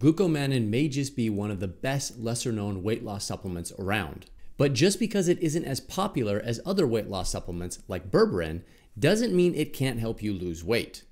Glucomannan may just be one of the best lesser-known weight loss supplements around. But just because it isn't as popular as other weight loss supplements like berberine doesn't mean it can't help you lose weight.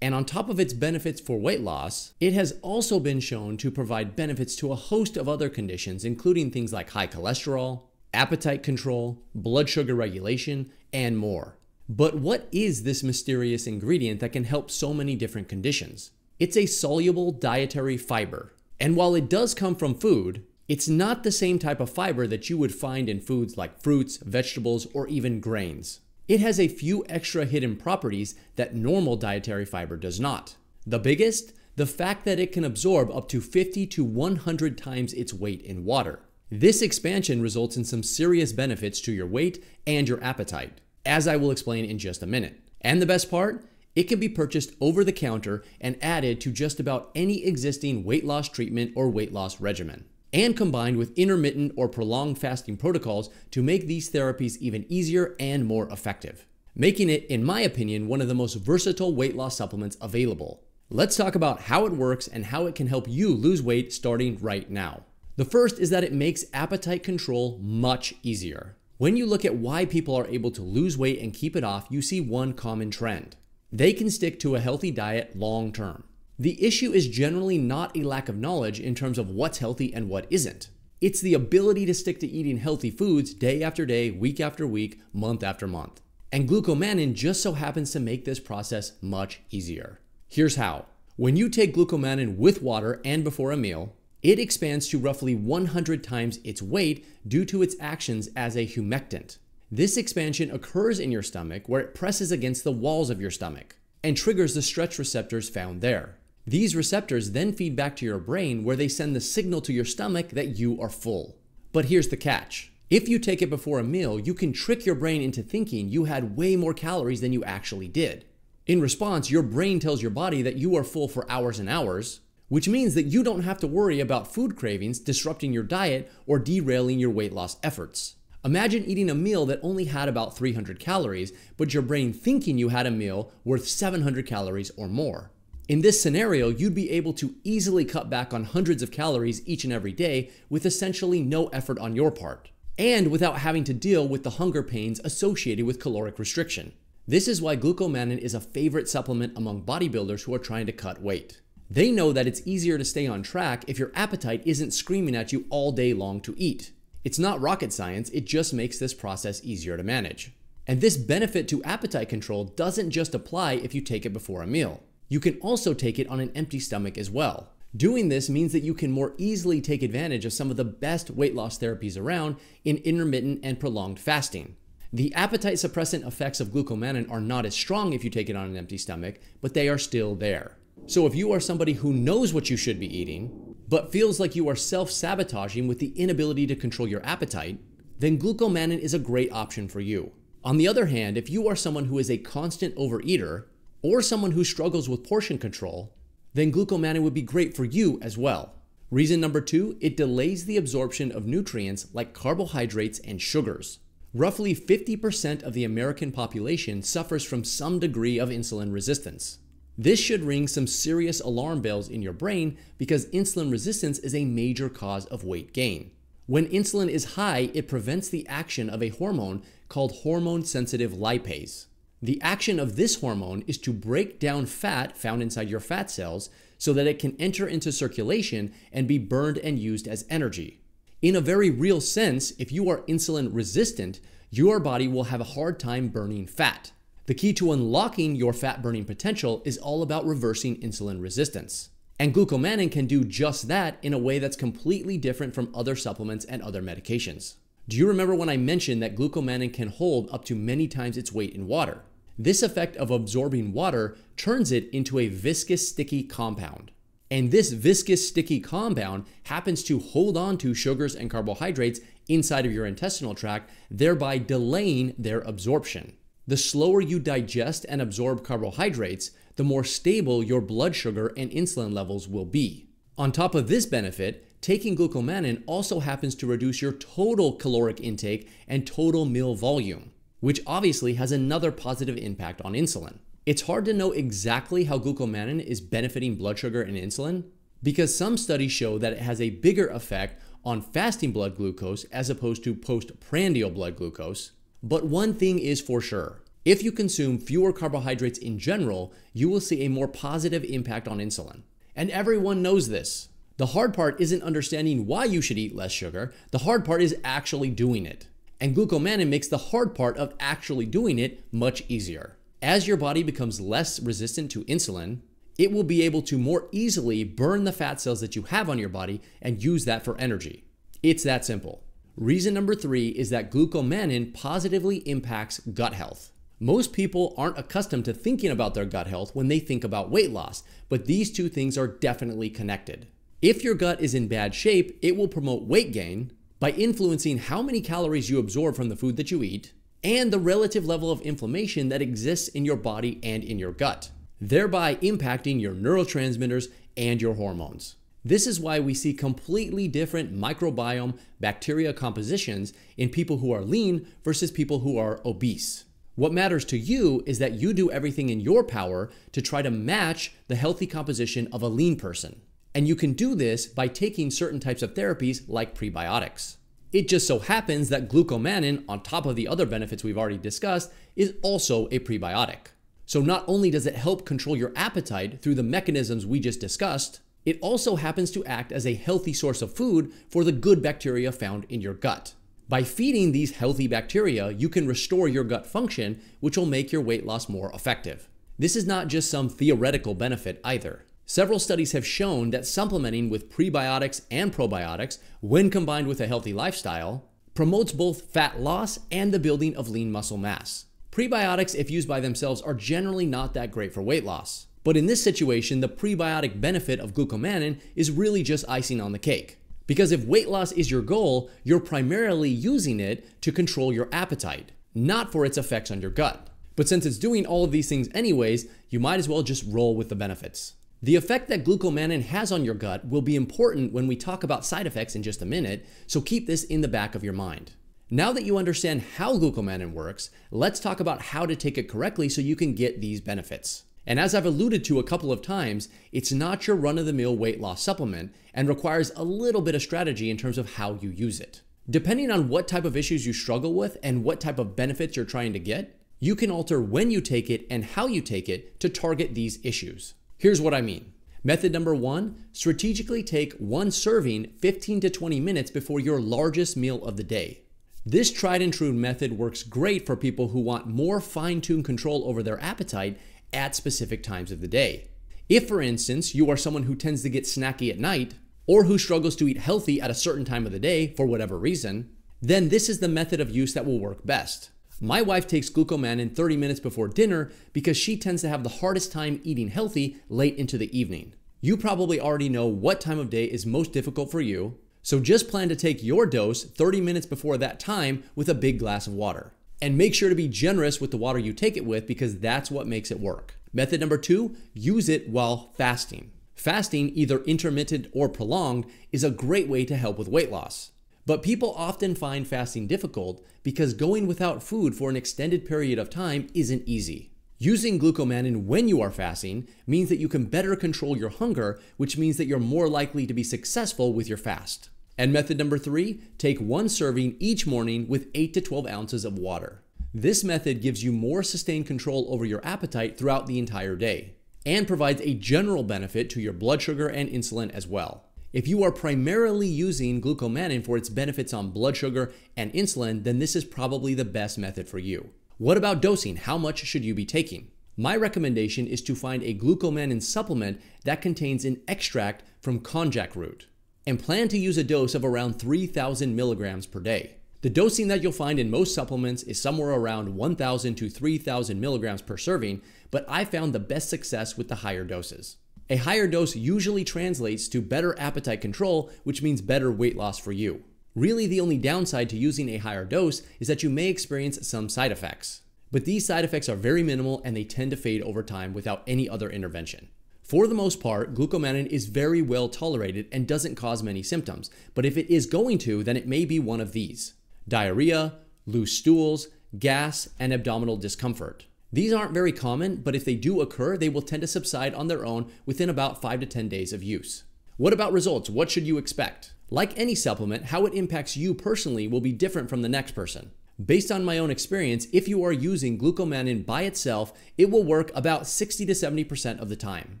And on top of its benefits for weight loss, it has also been shown to provide benefits to a host of other conditions, including things like high cholesterol, appetite control, blood sugar regulation, and more. But what is this mysterious ingredient that can help so many different conditions? It's a soluble dietary fiber. And while it does come from food, it's not the same type of fiber that you would find in foods like fruits, vegetables, or even grains. It has a few extra hidden properties that normal dietary fiber does not. The biggest, the fact that it can absorb up to 50 to 100 times its weight in water. This expansion results in some serious benefits to your weight and your appetite, as I will explain in just a minute. And the best part? It can be purchased over the counter and added to just about any existing weight loss treatment or weight loss regimen, and combined with intermittent or prolonged fasting protocols to make these therapies even easier and more effective, making it, in my opinion, one of the most versatile weight loss supplements available. Let's talk about how it works and how it can help you lose weight starting right now. The first is that it makes appetite control much easier. When you look at why people are able to lose weight and keep it off, you see one common trend. They can stick to a healthy diet long term. The issue is generally not a lack of knowledge in terms of what's healthy and what isn't. It's the ability to stick to eating healthy foods day after day, week after week, month after month. And glucomannan just so happens to make this process much easier. Here's how. When you take glucomannan with water and before a meal, it expands to roughly 100 times its weight due to its actions as a humectant. This expansion occurs in your stomach where it presses against the walls of your stomach and triggers the stretch receptors found there. These receptors then feed back to your brain where they send the signal to your stomach that you are full. But here's the catch. If you take it before a meal, you can trick your brain into thinking you had way more calories than you actually did. In response, your brain tells your body that you are full for hours and hours, which means that you don't have to worry about food cravings disrupting your diet or derailing your weight loss efforts. Imagine eating a meal that only had about 300 calories, but your brain thinking you had a meal worth 700 calories or more. In this scenario, you'd be able to easily cut back on hundreds of calories each and every day with essentially no effort on your part, and without having to deal with the hunger pains associated with caloric restriction. This is why glucomannan is a favorite supplement among bodybuilders who are trying to cut weight. They know that it's easier to stay on track if your appetite isn't screaming at you all day long to eat. It's not rocket science, it just makes this process easier to manage. And this benefit to appetite control doesn't just apply if you take it before a meal. You can also take it on an empty stomach as well. Doing this means that you can more easily take advantage of some of the best weight loss therapies around in intermittent and prolonged fasting. The appetite suppressant effects of glucomannan are not as strong if you take it on an empty stomach, but they are still there. So if you are somebody who knows what you should be eating, but feels like you are self-sabotaging with the inability to control your appetite, then glucomannan is a great option for you. On the other hand, if you are someone who is a constant overeater, or someone who struggles with portion control, then glucomannan would be great for you as well. Reason number 2, it delays the absorption of nutrients like carbohydrates and sugars. Roughly 50% of the American population suffers from some degree of insulin resistance. This should ring some serious alarm bells in your brain because insulin resistance is a major cause of weight gain. When insulin is high, it prevents the action of a hormone called hormone-sensitive lipase. The action of this hormone is to break down fat found inside your fat cells so that it can enter into circulation and be burned and used as energy. In a very real sense, if you are insulin resistant, your body will have a hard time burning fat. The key to unlocking your fat burning potential is all about reversing insulin resistance. And glucomannan can do just that in a way that's completely different from other supplements and other medications. Do you remember when I mentioned that glucomannan can hold up to many times its weight in water? This effect of absorbing water turns it into a viscous sticky compound. And this viscous sticky compound happens to hold on to sugars and carbohydrates inside of your intestinal tract, thereby delaying their absorption. The slower you digest and absorb carbohydrates, the more stable your blood sugar and insulin levels will be. On top of this benefit, taking glucomannan also happens to reduce your total caloric intake and total meal volume, which obviously has another positive impact on insulin. It's hard to know exactly how glucomannan is benefiting blood sugar and insulin, because some studies show that it has a bigger effect on fasting blood glucose as opposed to postprandial blood glucose. But one thing is for sure. If you consume fewer carbohydrates in general, you will see a more positive impact on insulin. And everyone knows this. The hard part isn't understanding why you should eat less sugar. The hard part is actually doing it. And glucomannan makes the hard part of actually doing it much easier. As your body becomes less resistant to insulin, it will be able to more easily burn the fat cells that you have on your body and use that for energy. It's that simple. Reason number 3 is that glucomannan positively impacts gut health. Most people aren't accustomed to thinking about their gut health when they think about weight loss, but these two things are definitely connected. If your gut is in bad shape, it will promote weight gain by influencing how many calories you absorb from the food that you eat and the relative level of inflammation that exists in your body and in your gut, thereby impacting your neurotransmitters and your hormones. This is why we see completely different microbiome bacteria compositions in people who are lean versus people who are obese. What matters to you is that you do everything in your power to try to match the healthy composition of a lean person. And you can do this by taking certain types of therapies like prebiotics. It just so happens that glucomannan, on top of the other benefits we've already discussed, is also a prebiotic. So not only does it help control your appetite through the mechanisms we just discussed, it also happens to act as a healthy source of food for the good bacteria found in your gut. By feeding these healthy bacteria, you can restore your gut function, which will make your weight loss more effective. This is not just some theoretical benefit either. Several studies have shown that supplementing with prebiotics and probiotics, when combined with a healthy lifestyle, promotes both fat loss and the building of lean muscle mass. Prebiotics, if used by themselves, are generally not that great for weight loss. But in this situation, the prebiotic benefit of glucomannan is really just icing on the cake. Because if weight loss is your goal, you're primarily using it to control your appetite, not for its effects on your gut. But since it's doing all of these things anyways, you might as well just roll with the benefits. The effect that glucomannan has on your gut will be important when we talk about side effects in just a minute, so keep this in the back of your mind. Now that you understand how glucomannan works, let's talk about how to take it correctly so you can get these benefits. And as I've alluded to a couple of times, it's not your run-of-the-mill weight loss supplement and requires a little bit of strategy in terms of how you use it. Depending on what type of issues you struggle with and what type of benefits you're trying to get, you can alter when you take it and how you take it to target these issues. Here's what I mean. Method number 1, strategically take one serving 15 to 20 minutes before your largest meal of the day. This tried and true method works great for people who want more fine-tuned control over their appetite at specific times of the day. If, for instance, you are someone who tends to get snacky at night, or who struggles to eat healthy at a certain time of the day for whatever reason, then this is the method of use that will work best. My wife takes glucomannan 30 minutes before dinner because she tends to have the hardest time eating healthy late into the evening. You probably already know what time of day is most difficult for you, so just plan to take your dose 30 minutes before that time with a big glass of water. And make sure to be generous with the water you take it with because that's what makes it work. Method number 2, use it while fasting. Fasting, either intermittent or prolonged, is a great way to help with weight loss. But people often find fasting difficult because going without food for an extended period of time isn't easy. Using glucomannan when you are fasting means that you can better control your hunger, which means that you're more likely to be successful with your fast. And method number 3, take one serving each morning with 8 to 12 ounces of water. This method gives you more sustained control over your appetite throughout the entire day and provides a general benefit to your blood sugar and insulin as well. If you are primarily using glucomannan for its benefits on blood sugar and insulin, then this is probably the best method for you. What about dosing? How much should you be taking? My recommendation is to find a glucomannan supplement that contains an extract from konjac root and plan to use a dose of around 3,000 milligrams per day. The dosing that you'll find in most supplements is somewhere around 1,000 to 3,000 milligrams per serving, but I found the best success with the higher doses. A higher dose usually translates to better appetite control, which means better weight loss for you. Really, the only downside to using a higher dose is that you may experience some side effects. But these side effects are very minimal and they tend to fade over time without any other intervention. For the most part, glucomannan is very well tolerated and doesn't cause many symptoms, but if it is going to, then it may be one of these: diarrhea, loose stools, gas, and abdominal discomfort. These aren't very common, but if they do occur, they will tend to subside on their own within about 5 to 10 days of use. What about results? What should you expect? Like any supplement, how it impacts you personally will be different from the next person. Based on my own experience, if you are using Glucomannan by itself, it will work about 60 to 70% of the time.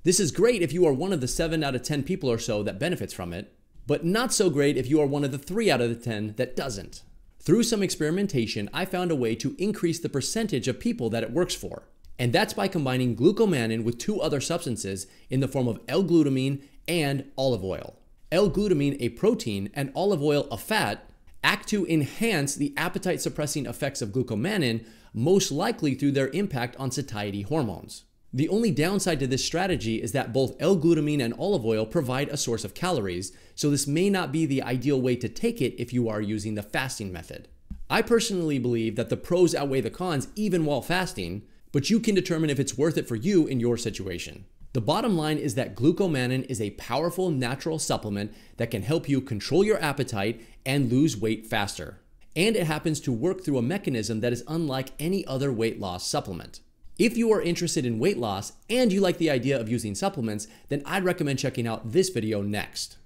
This is great if you are one of the 7 out of 10 people or so that benefits from it, but not so great if you are one of the 3 out of the 10 that doesn't. Through some experimentation, I found a way to increase the percentage of people that it works for. And that's by combining Glucomannan with 2 other substances in the form of L-glutamine and olive oil. L-glutamine, a protein, and olive oil, a fat, act to enhance the appetite-suppressing effects of Glucomannan, most likely through their impact on satiety hormones. The only downside to this strategy is that both L-glutamine and olive oil provide a source of calories, so this may not be the ideal way to take it if you are using the fasting method. I personally believe that the pros outweigh the cons even while fasting, but you can determine if it's worth it for you in your situation. The bottom line is that Glucomannan is a powerful natural supplement that can help you control your appetite and lose weight faster. And it happens to work through a mechanism that is unlike any other weight loss supplement. If you are interested in weight loss and you like the idea of using supplements, then I'd recommend checking out this video next.